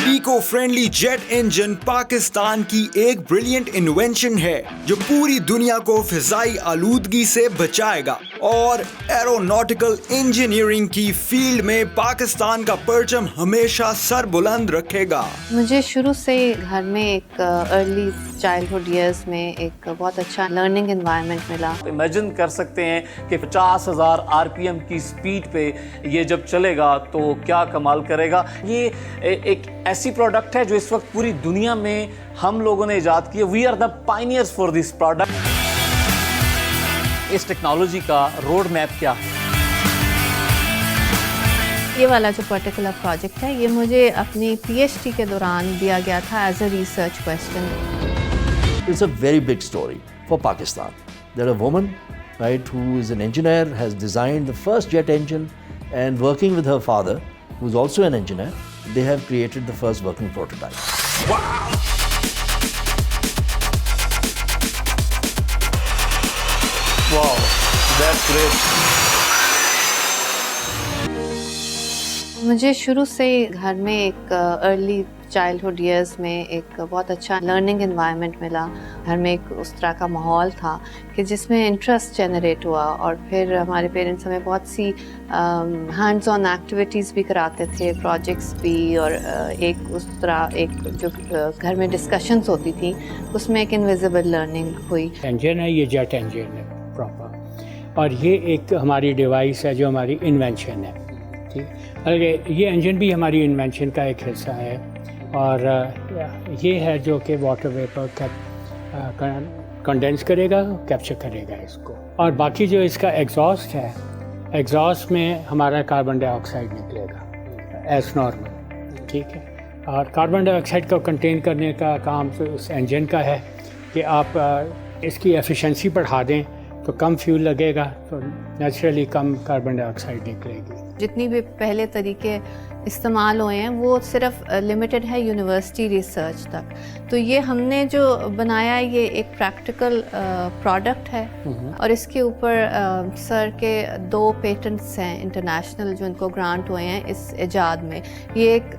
Eco friendly jet engine Pakistan की एक brilliant invention है जो पूरी दुनिया को फिजाई आलूदगी से बचाएगा और एरोनॉटिकल इंजीनियरिंग की फील्ड में पाकिस्तान का परचम हमेशा सर बुलंद रखेगा। मुझे शुरू से घर में एक अर्ली चाइल्डहुड ईयर्स में एक बहुत अच्छा लर्निंग एनवायरनमेंट मिला। इमेजिन कर सकते हैं कि 50,000 आरपीएम की स्पीड पे ये जब चलेगा तो क्या कमाल करेगा। ये एक ऐसी प्रोडक्ट है जो इस वक्त पूरी दुनिया में हम लोगों ने इजाद की है। We are the pioneers for this product. इस टेक्नोलॉजी का रोड मैप क्या है? ये वाला जो पर्टिकुलर प्रोजेक्ट है ये मुझे अपनी पीएचडी के दौरान दिया गया था as a research question. It's a very big story for Pakistan. That a woman, right, who is an engineer, has designed the first jet engine, and working with her father, who's also an engineer, they have created the first working prototype. Wow! Wow, that's great. मुझे शुरू से घर में एक early childhood years में एक बहुत अच्छा लर्निंग एनवायरनमेंट मिला। घर में एक उस तरह का माहौल था कि जिसमें इंटरेस्ट जनरेट हुआ और फिर हमारे पेरेंट्स हमें बहुत सी हैंड्स ऑन एक्टिविटीज़ भी कराते थे, प्रोजेक्ट्स भी, और एक उस तरह एक जो घर में डिस्कशंस होती थी उसमें एक इनविजिबल लर्निंग हुई। इंजन है, ये जेट इंजन है प्रॉपर, और ये एक हमारी डिवाइस है जो हमारी इन्वेंशन है, ठीक। और ये इंजन भी हमारी इन्वेंशन का एक हिस्सा है, और ये है जो कि वाटर वेपर कंडेंस करेगा, कैप्चर करेगा इसको, और बाकी जो इसका एग्जॉस्ट है, एग्जॉस्ट में हमारा कार्बन डाइऑक्साइड निकलेगा एज नॉर्मल, ठीक है। और कार्बन डाइऑक्साइड को कंटेन करने का काम तो उस इंजन का है कि आप इसकी एफिशिएंसी बढ़ा दें तो कम फ्यूल लगेगा, तो नेचुरली कम कार्बन डाइऑक्साइड निकलेगी। जितनी भी पहले तरीके इस्तेमाल हुए हैं वो सिर्फ लिमिटेड है यूनिवर्सिटी रिसर्च तक। तो ये हमने जो बनाया है ये एक प्रैक्टिकल प्रोडक्ट है, और इसके ऊपर सर के 2 पेटेंट्स हैं इंटरनेशनल जो इनको ग्रांट हुए हैं इस इजाद में। ये एक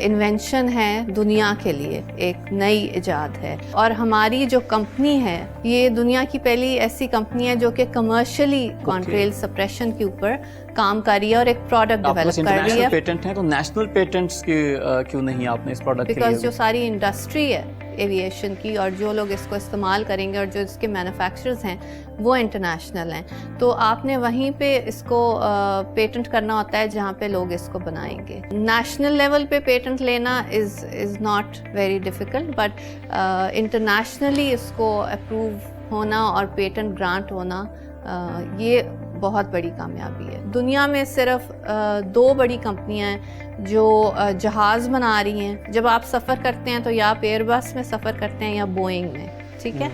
इन्वेंशन है दुनिया के लिए, एक नई इजाद है, और हमारी जो कंपनी है ये दुनिया की पहली ऐसी कंपनी है जो कि कमर्शियली कॉन्ट्रेल सप्रेशन के ऊपर काम कर रही है और एक प्रोडक्ट डेवलप कर रही है। पेटेंट है तो नेशनल पेटेंट्स के क्यों नहीं आपने इस प्रोडक्ट के लिए? बिकॉज जो सारी इंडस्ट्री है एविएशन की और जो लोग इसको इस्तेमाल करेंगे और जो इसके मैन्युफैक्चरर्स हैं वो इंटरनेशनल हैं, तो आपने वहीं पे इसको पेटेंट करना होता है जहाँ पे लोग इसको बनाएंगे। नेशनल लेवल पे पेटेंट लेना is not very difficult, but internationally इसको अप्रूव होना और पेटेंट ग्रांट होना ये बहुत बड़ी कामयाबी है। दुनिया में सिर्फ 2 बड़ी कंपनियां हैं जो जहाज़ बना रही हैं। जब आप सफ़र करते हैं तो या आप एयरबस में सफ़र करते हैं या बोइंग में, ठीक है।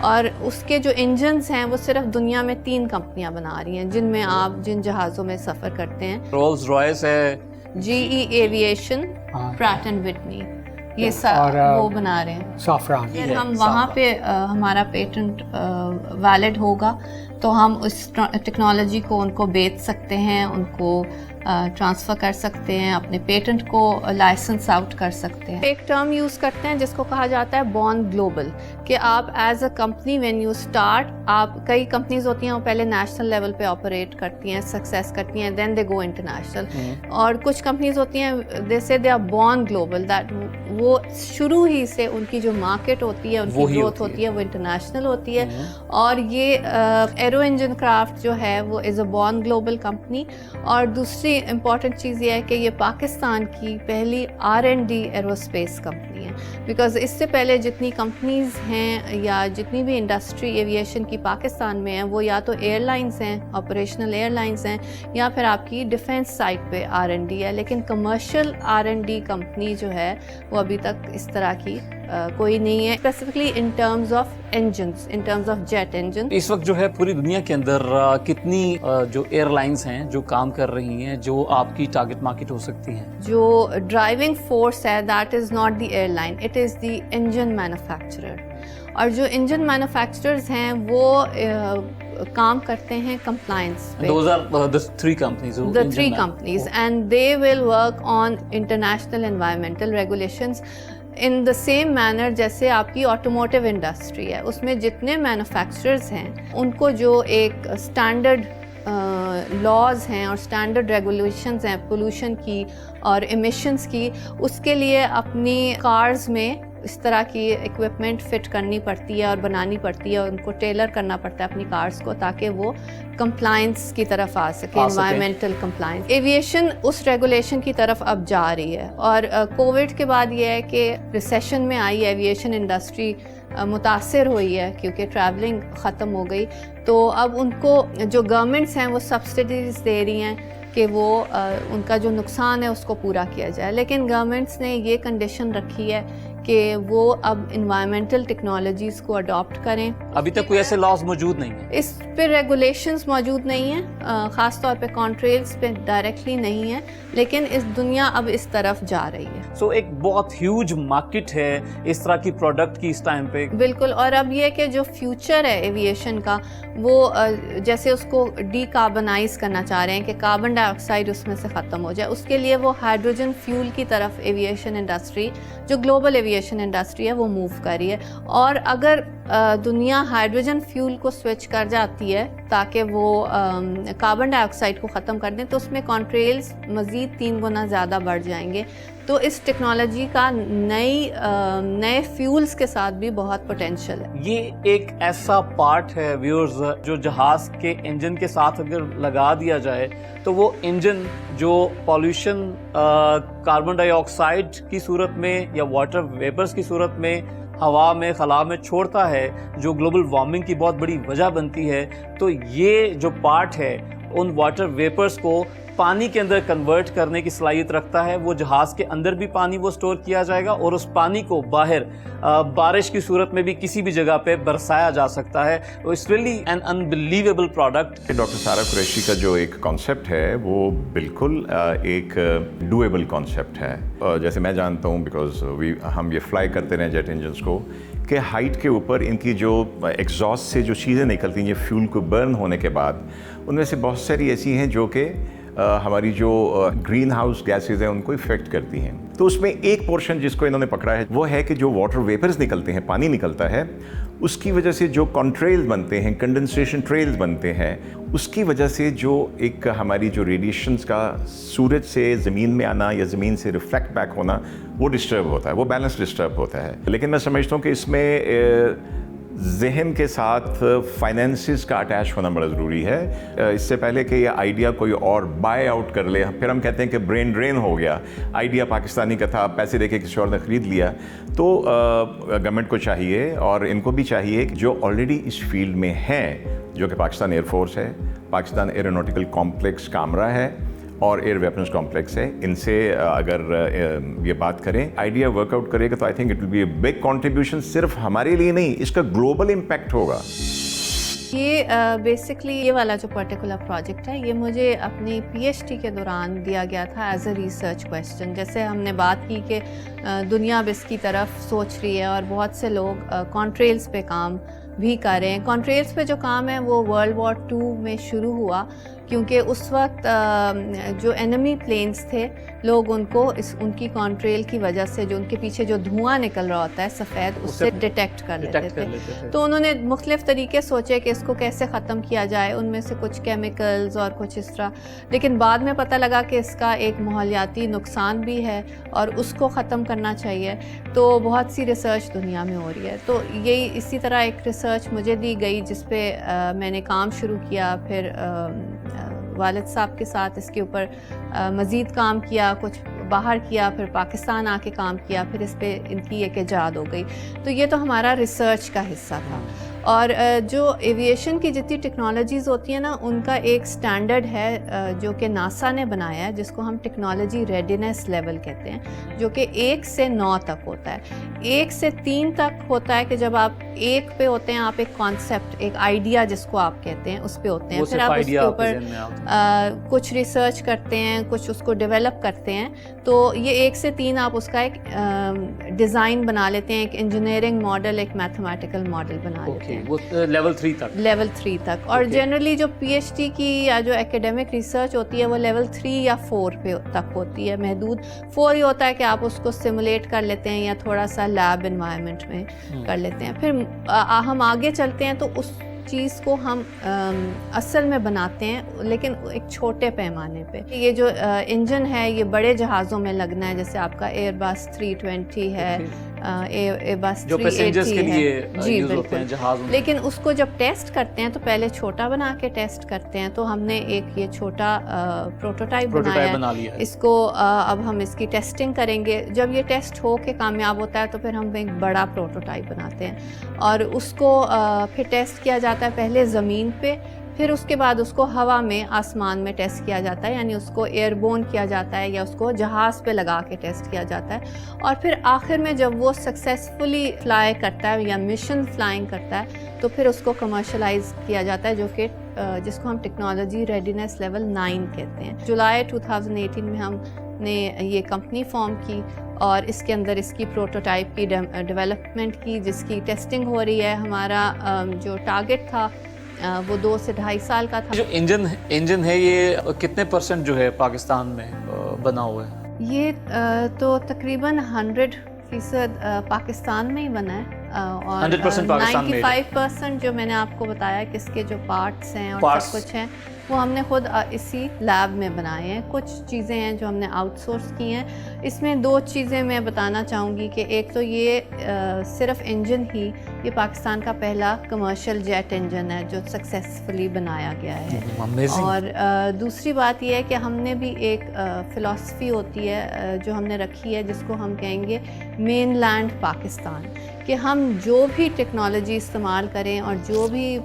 और उसके जो इंजन्स हैं वो सिर्फ दुनिया में 3 कंपनियां बना रही हैं जिनमें आप जिन जहाज़ों में सफ़र करते हैं। रोल्स रॉयस है, GE aviation, Pratt and Whitney, ये सब वो बना रहे हैं। सॉफ्रान। फिर हम वहाँ पे हमारा पेटेंट वैलिड होगा तो हम उस टेक्नोलॉजी को उनको बेच सकते हैं, उनको ट्रांसफ़र कर सकते हैं, अपने पेटेंट को लाइसेंस आउट कर सकते हैं। एक टर्म यूज़ करते हैं जिसको कहा जाता है बॉर्न ग्लोबल, कि आप as a company when you start, आप कई कंपनीज होती हैं वो पहले नेशनल लेवल पे ऑपरेट करती हैं, सक्सेस करती हैं, देन दे गो इंटरनेशनल। और कुछ कंपनीज होती हैं they say they are born global, that वो शुरू ही से उनकी जो मार्केट होती है, उनकी ग्रोथ होती है वो इंटरनेशनल होती है। और ये एरो इंजन क्राफ्ट जो है वो is a born global company. और दूसरी इम्पॉर्टेंट चीज़ ये है कि ये पाकिस्तान की पहली R&D एरोस्पेस कंपनी है, बिकॉज इससे पहले जितनी कंपनीज़ हैं या जितनी भी इंडस्ट्री एविएशन की पाकिस्तान में है वो या तो एयरलाइंस हैं, ऑपरेशनल एयरलाइंस हैं, या फिर आपकी डिफेंस साइड पे R&D है। लेकिन कमर्शियल R&D कंपनी जो है वो अभी तक इस तरह की कोई नहीं है, specifically in terms of engines, in terms of jet engine. इस वक्त जो है पूरी दुनिया के अंदर कितनी जो एयरलाइंस हैं जो काम कर रही हैं जो आपकी टारगेट मार्केट हो सकती हैं? जो ड्राइविंग फोर्स है that is not the airline, it is the engine manufacturer. और जो इंजन मैन्युफैक्चरर्स हैं वो काम करते हैं compliance पे. Those are the three companies. The three companies, and they will work on international environmental regulations in the same manner जैसे आपकी ऑटोमोटिव इंडस्ट्री है, उसमें जितने मैन्युफैक्चरर्स हैं उनको जो एक स्टैंडर्ड लॉज हैं और स्टैंडर्ड रेगुलेशंस हैं पोल्यूशन की और एमिशंस की, उसके लिए अपनी कार्स में इस तरह की इक्विपमेंट फिट करनी पड़ती है और बनानी पड़ती है और उनको टेलर करना पड़ता है अपनी कार्स को, ताकि वो कंप्लायंस की तरफ आ सके, एनवायरमेंटल कंप्लायंस. एविएशन उस रेगुलेशन की तरफ अब जा रही है, और कोविड के बाद ये है कि रिसेशन में आई एविएशन इंडस्ट्री मुतासर हुई है क्योंकि ट्रैवलिंग ख़त्म हो गई. तो अब उनको जो गवर्नमेंट्स हैं वो सब्सिडीज़ दे रही हैं कि वो उनका जो नुकसान है उसको पूरा किया जाए, लेकिन गवर्नमेंट्स ने ये कंडीशन रखी है कि वो अब इन्वायरमेंटल टेक्नोलॉजीज़ को अडॉप्ट करें. अभी तक कोई ऐसे लॉज मौजूद नहीं है, इस पे रेगुलेशंस मौजूद नहीं हैं, ख़ास तौर पे कॉन्ट्रेल्स पे डायरेक्टली नहीं है, लेकिन इस दुनिया अब इस तरफ जा रही है. सो एक बहुत ह्यूज मार्केट है इस तरह की प्रोडक्ट की इस टाइम पे. बिल्कुल, और अब ये कि जो फ्यूचर है एविएशन का वो जैसे उसको डीकार्बनाइज करना चाह रहे हैं कि कार्बन डाइऑक्साइड उसमें से ख़त्म हो जाए, उसके लिए वो हाइड्रोजन फ्यूल की तरफ एविएशन इंडस्ट्री, जो ग्लोबल एविएशन इंडस्ट्री है, वो मूव कर रही है. और अगर दुनिया हाइड्रोजन फ्यूल को स्विच कर जाती है ताकि वो कार्बन डाइऑक्साइड को ख़त्म कर दें, तो उसमें कॉन्ट्रेल्स मज़ीद 3 गुना ज़्यादा बढ़ जाएंगे. तो इस टेक्नोलॉजी का नए फ्यूल्स के साथ भी बहुत पोटेंशियल है. ये एक ऐसा पार्ट है व्यूअर्स जो जहाज़ के इंजन के साथ अगर लगा दिया जाए तो वो इंजन जो पॉल्यूशन कार्बन डाइऑक्साइड की सूरत में या वाटर वेपर्स की सूरत में हवा में खला में छोड़ता है, जो ग्लोबल वार्मिंग की बहुत बड़ी वजह बनती है, तो ये जो पार्ट है उन वाटर वेपर्स को पानी के अंदर कन्वर्ट करने की सलाहियत रखता है. वो जहाज़ के अंदर भी पानी वो स्टोर किया जाएगा और उस पानी को बाहर बारिश की सूरत में भी किसी भी जगह पे बरसाया जा सकता है. It's really an unbelievable product. Doctor सारा कुरैशी का जो एक कॉन्सेप्ट है वो बिल्कुल एक डूएबल कॉन्सेप्ट है. जैसे मैं जानता हूँ बिकॉज हम ये फ्लाई करते रहे जेट इंजन्स को, कि हाइट के ऊपर इनकी जो एग्जॉस्ट से जो चीज़ें निकलती हैं ये फ्यूल को बर्न होने के बाद, उनमें से बहुत सारी ऐसी हैं जो कि हमारी जो ग्रीन हाउस गैसेज हैं उनको इफेक्ट करती हैं. तो उसमें एक पोर्शन जिसको इन्होंने पकड़ा है वो है कि जो वाटर वेपर्स निकलते हैं, पानी निकलता है, उसकी वजह से जो कॉन्ट्रेल्स बनते हैं, कंडेंसेशन ट्रेल्स बनते हैं, उसकी वजह से जो एक हमारी जो रेडिएशंस का सूरज से ज़मीन में आना या ज़मीन से रिफ्लेक्ट बैक होना वो डिस्टर्ब होता है, वो बैलेंस डिस्टर्ब होता है. लेकिन मैं समझता हूँ कि इसमें ज़हन के साथ फाइनेंसिस का अटैच होना बड़ा ज़रूरी है. इससे पहले कि ये आइडिया कोई और बाय आउट कर ले, फिर हम कहते हैं कि ब्रेन ड्रेन हो गया, आइडिया पाकिस्तानी का था, पैसे देके किसी और ने ख़रीद लिया. तो गवर्नमेंट को चाहिए और इनको भी चाहिए कि जो ऑलरेडी इस फील्ड में हैं, जो कि पाकिस्तान एयरफोर्स है, पाकिस्तान एरोनॉटिकल कॉम्प्लेक्स कामरा है और एयर वेपन्स कॉम्प्लेक्स है, इनसे अगर ये बात करें, आइडिया वर्कआउट करेगा तो I think it will be a big contribution. सिर्फ हमारे लिए नहीं, इसका ग्लोबल इम्पैक्ट होगा. ये बेसिकली ये वाला जो पर्टिकुलर प्रोजेक्ट है ये मुझे अपनी पीएचडी के दौरान दिया गया था एज अ रिसर्च क्वेश्चन. जैसे हमने बात की कि दुनिया अब इसकी तरफ सोच रही है और बहुत से लोग कॉन्ट्रेल्स पे काम भी कर रहे हैं. कॉन्ट्रेल्स पे जो काम है वो वर्ल्ड वॉर 2 में शुरू हुआ, क्योंकि उस वक्त जो एनिमी प्लेन्स थे, लोग उनको उनकी कॉन्ट्रेल की वजह से जो उनके पीछे जो धुआं निकल रहा होता है सफ़ेद, उससे डिटेक्ट कर लेते थे. तो उन्होंने मुख्तलिफ़ तरीके सोचे कि इसको कैसे ख़त्म किया जाए, उनमें से कुछ केमिकल्स और कुछ इस तरह. लेकिन बाद में पता लगा कि इसका एक माहौलियाती नुकसान भी है और उसको ख़त्म करना चाहिए. तो बहुत सी रिसर्च दुनिया में हो रही है. तो यही इसी तरह एक रिसर्च मुझे दी गई जिस पे मैंने काम शुरू किया. फिर वालिद साहब के साथ इसके ऊपर मज़ीद काम किया, कुछ बाहर किया, फिर पाकिस्तान आके काम किया, फिर इस पे इनकी एक इजाद हो गई. तो ये तो हमारा रिसर्च का हिस्सा था. और जो एविएशन की जितनी टेक्नोलॉजीज़ होती हैं ना, उनका एक स्टैंडर्ड है जो कि नासा ने बनाया है, जिसको हम टेक्नोलॉजी रेडीनेस लेवल कहते हैं, जो कि 1 से 9 तक होता है. 1 से 3 तक होता है कि जब आप 1 पे होते हैं, आप एक कॉन्सेप्ट, एक आइडिया जिसको आप कहते हैं, उस पे होते हैं. फिर आप उसके ऊपर कुछ रिसर्च करते हैं, कुछ उसको डेवलप करते हैं. तो ये 1 से 3 आप उसका एक ڈیزائن بنا لیتے ہیں, ایک انجینئرنگ ماڈل, ایک میتھمیٹیکل ماڈل بنا لیتے ہیں, وہ لیول 3 تک. لیول 3 تک. اور جنرلی جو پی ایچ ڈی کی یا جو ایکیڈیمک ریسرچ ہوتی ہے وہ لیول 3 یا 4 پہ تک ہوتی ہے, محدود. 4 یہ ہوتا ہے کہ آپ اس کو سیمولیٹ کر لیتے ہیں یا تھوڑا سا لیب انوائرمنٹ میں کر لیتے ہیں. پھر ہم آگے چلتے ہیں تو اس چیز کو ہم اصل میں بناتے ہیں, لیکن ایک چھوٹے پیمانے پہ. یہ جو انجن ہے یہ بڑے جہازوں میں لگنا ہے, جیسے آپ کا ایئر بس 320 ہے, ایئر بس 380 ہے. جی بالکل. لیکن اس کو جب ٹیسٹ کرتے ہیں تو پہلے چھوٹا بنا کے ٹیسٹ کرتے ہیں. تو ہم نے ایک یہ چھوٹا پروٹوٹائپ بنایا ہے, اس کو اب ہم اس کی ٹیسٹنگ کریں گے. جب یہ ٹیسٹ ہو کے کامیاب ہوتا ہے تو پھر ہم ایک بڑا پروٹوٹائپ بناتے ہیں اور اس کو پھر ٹیسٹ کیا جاتا ہے پہلے زمین پہ, پھر اس کے بعد اس کو ہوا میں, آسمان میں ٹیسٹ کیا جاتا ہے, یعنی اس کو ایئر بون کیا جاتا ہے یا اس کو جہاز پہ لگا کے ٹیسٹ کیا جاتا ہے. اور پھر آخر میں جب وہ سکسیزفلی فلائی کرتا ہے یا مشن فلائنگ کرتا ہے تو پھر اس کو کمرشلائز کیا جاتا ہے, جو کہ جس کو ہم ٹیکنالوجی ریڈینس لیول 9 کہتے ہیں. جولائی 2018 میں ہم نے یہ کمپنی فارم کی اور اس کے اندر اس کی پروٹوٹائپ کی ڈیولپمنٹ کی, جس کی ٹیسٹنگ ہو رہی ہے. ہمارا جو ٹارگٹ تھا وہ 2 سے 2.5 سال کا تھا. جو انجن ہے یہ کتنے % جو ہے پاکستان میں بنا ہوا ہے؟ یہ تو تقریباً 100% پاکستان میں ہی بنا ہے, اور 95% جو میں نے آپ کو بتایا کہ اس کے جو پارٹس ہیں اور سب کچھ ہیں وہ ہم نے خود اسی لیب میں بنائے ہیں. کچھ چیزیں ہیں جو ہم نے آؤٹ سورس کی ہیں. اس میں 2 چیزیں میں بتانا چاہوں گی کہ ایک تو یہ صرف انجن ہی, یہ پاکستان کا پہلا کمرشل جیٹ انجن ہے جو سکسیسفلی بنایا گیا ہے. اور دوسری بات یہ ہے کہ ہم نے بھی ایک فلاسفی ہوتی ہے جو ہم نے رکھی ہے, جس کو ہم کہیں گے مین لینڈ پاکستان, کہ ہم جو بھی ٹیکنالوجی استعمال کریں اور جو بھی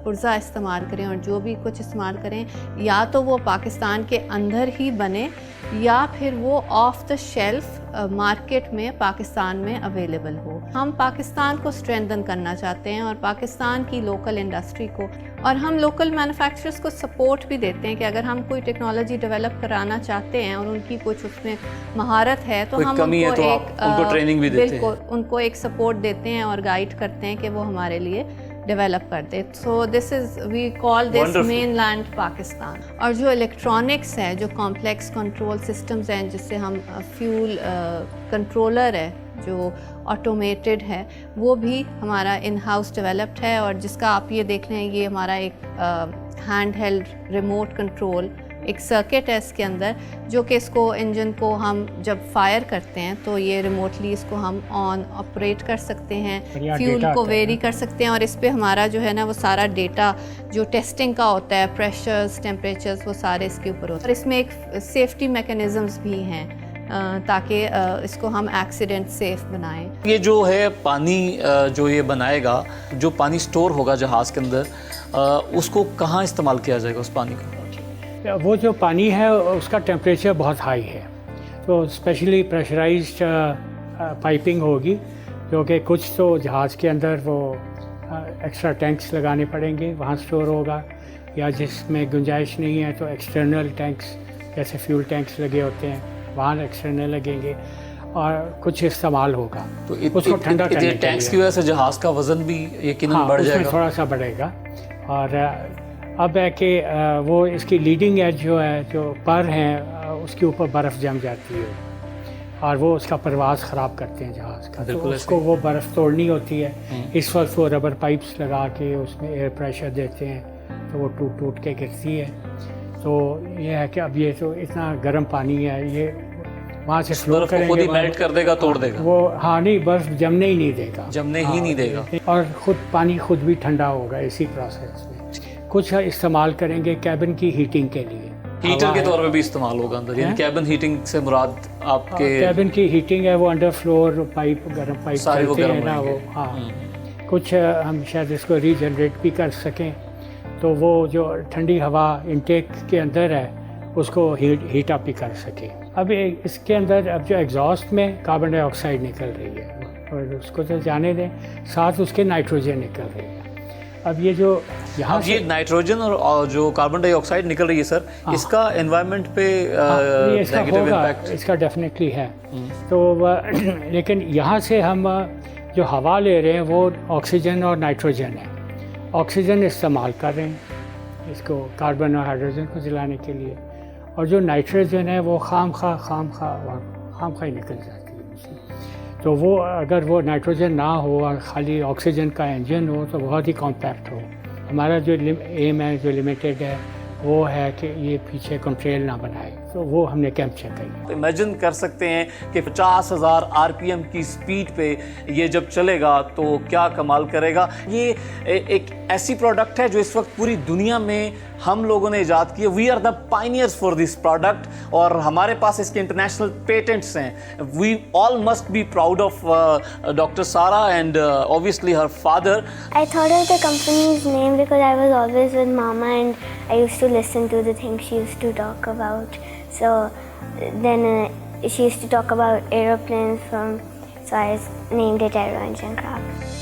پرزہ استعمال کریں اور جو بھی کچھ استعمال کریں, یا تو وہ پاکستان کے اندر ہی بنے یا پھر وہ آف دا شیلف مارکیٹ میں پاکستان میں اویلیبل ہو. ہم پاکستان کو اسٹرینتھن کرنا چاہتے ہیں اور پاکستان کی لوکل انڈسٹری کو, اور ہم لوکل مینوفیکچررز کو سپورٹ بھی دیتے ہیں کہ اگر ہم کوئی ٹیکنالوجی ڈیولپ کرانا چاہتے ہیں اور ان کی کچھ اس میں مہارت ہے تو ہم ان کو ٹریننگ بھی دیتے ہیں, بالکل ان کو ایک سپورٹ دیتے ہیں اور گائیڈ کرتے ہیں کہ وہ ہمارے لیے ڈیولپ کر دے. سو دس از, وی کال دس مین لینڈ پاکستان. اور جو الیکٹرانکس ہے, جو کمپلیکس کنٹرول سسٹمز ہیں, جس سے ہم فیول کنٹرولر ہے جو آٹومیٹڈ ہے, وہ بھی ہمارا ان ہاؤس ڈیولپڈ ہے. اور جس کا آپ یہ دیکھ رہے ہیں یہ ہمارا ایک ہینڈ ہیلڈ ریموٹ کنٹرول ایک سرکٹ ہے اس کے اندر, جو کہ اس کو انجن کو ہم جب فائر کرتے ہیں تو یہ ریموٹلی اس کو ہم آن آپریٹ کر سکتے ہیں, فیول کو ویری کر سکتے ہیں, اور اس پہ ہمارا جو ہے نا وہ سارا ڈیٹا جو ٹیسٹنگ کا ہوتا ہے, پریشرز, ٹیمپریچرز, وہ سارے اس کے اوپر ہوتے ہیں. اور اس میں ایک سیفٹی میکینزمز بھی ہیں تاکہ اس کو ہم ایکسیڈنٹ سیف بنائیں. یہ جو ہے پانی جو یہ بنائے گا, جو پانی سٹور ہوگا جہاز کے اندر, اس کو کہاں استعمال کیا جائے گا اس پانی کو؟ وہ جو پانی ہے اس کا ٹیمپریچر بہت ہائی ہے, تو اسپیشلی پریشرائزڈ پائپنگ ہوگی, جو کہ کچھ تو جہاز کے اندر وہ ایکسٹرا ٹینکس لگانے پڑیں گے, وہاں سٹور ہوگا, یا جس میں گنجائش نہیں ہے تو ایکسٹرنل ٹینکس جیسے فیول ٹینکس لگے ہوتے ہیں وہاں ایکسٹرنل لگیں گے, اور کچھ استعمال ہوگا. تو اس کو ٹھنڈا کرنے کے لیے ٹینکس کی وجہ سے جہاز کا وزن بھی یقیناً بڑھ جائے گا, تھوڑا سا بڑھے گا. اور اب ہے کہ وہ اس کی لیڈنگ ایج جو ہے, جو پر ہیں, اس کے اوپر برف جم جاتی ہے اور وہ اس کا پرواز خراب کرتے ہیں جہاز کا, تو اس کو وہ برف توڑنی ہوتی ہے. اس وقت وہ ربر پائپس لگا کے اس میں ایئر پریشر دیتے ہیں تو وہ ٹوٹ کے گرتی ہے. تو یہ ہے کہ اب یہ تو اتنا گرم پانی ہے, یہ وہاں سے فلو کریں گے, میلٹ کر دے گا, توڑ دے گا وہ. ہاں نہیں, برف جمنے ہی نہیں دے گا, جمنے ہی نہیں دے گا. اور خود پانی خود بھی ٹھنڈا ہوگا اسی پروسیس میں. کچھ استعمال کریں گے کیبن کی ہیٹنگ کے لیے, ہیٹر کے طور پہ بھی استعمال ہوگا اندر, یعنی کیبن ہیٹنگ سے مراد آپ کے کیبن کی ہیٹنگ ہے, وہ انڈر فلور پائپ, گرم پائپ چلتے ہیں نا وہ. ہاں کچھ ہم شاید اس کو ری جنریٹ بھی کر سکیں, تو وہ جو ٹھنڈی ہوا انٹیک کے اندر ہے اس کو ہیٹ اپ بھی کر سکیں. اب اس کے اندر اب جو ایگزاسٹ میں کاربن ڈائی آکسائڈ نکل رہی ہے اور اس کو تو جانے دیں, ساتھ اس کے نائٹروجن نکل رہی ہے. اب یہ جو یہاں اب یہ نائٹروجن اور جو کاربن ڈائی آکسائڈ نکل رہی ہے سر اس کا انوائرمنٹ پہ نیگیٹو امپیکٹ اس کا ڈیفینیٹلی ہے. تو لیکن یہاں سے ہم جو ہوا لے رہے ہیں وہ آکسیجن اور نائٹروجن ہے. آکسیجن استعمال کر رہے ہیں اس کو کاربن اور ہائیڈروجن کو جلانے کے لیے, اور جو نائٹروجن ہے وہ خام خواہ ہی نکل جاتی ہے. تو وہ اگر وہ نائٹروجن نہ ہو اور خالی آکسیجن کا انجن ہو تو بہت ہی کمپیکٹ ہو. ہمارا جو ایم ہے جو لمیٹیڈ ہے وہ ہے کہ یہ پیچھے کنٹریل نہ بنائے, تو وہ ہم نے کیپچر کری. امیجن کر سکتے ہیں کہ 50,000 RPM کی سپیڈ پہ یہ جب چلے گا تو کیا کمال کرے گا. یہ ایک ایسی پروڈکٹ ہے جو اس وقت پوری دنیا میں ہم لوگوں نے ایجاد کی ہے. We are the pioneers for this product, اور ہمارے پاس اس کے انٹرنیشنل پیٹنٹس ہیں. We all must be proud of doctor Sara and obviously her father. I thought of the company's name because I was always with Mama and I used to listen to the things she used to talk about. So then she used to talk about aeroplanes so I named it Aero Engine Craft.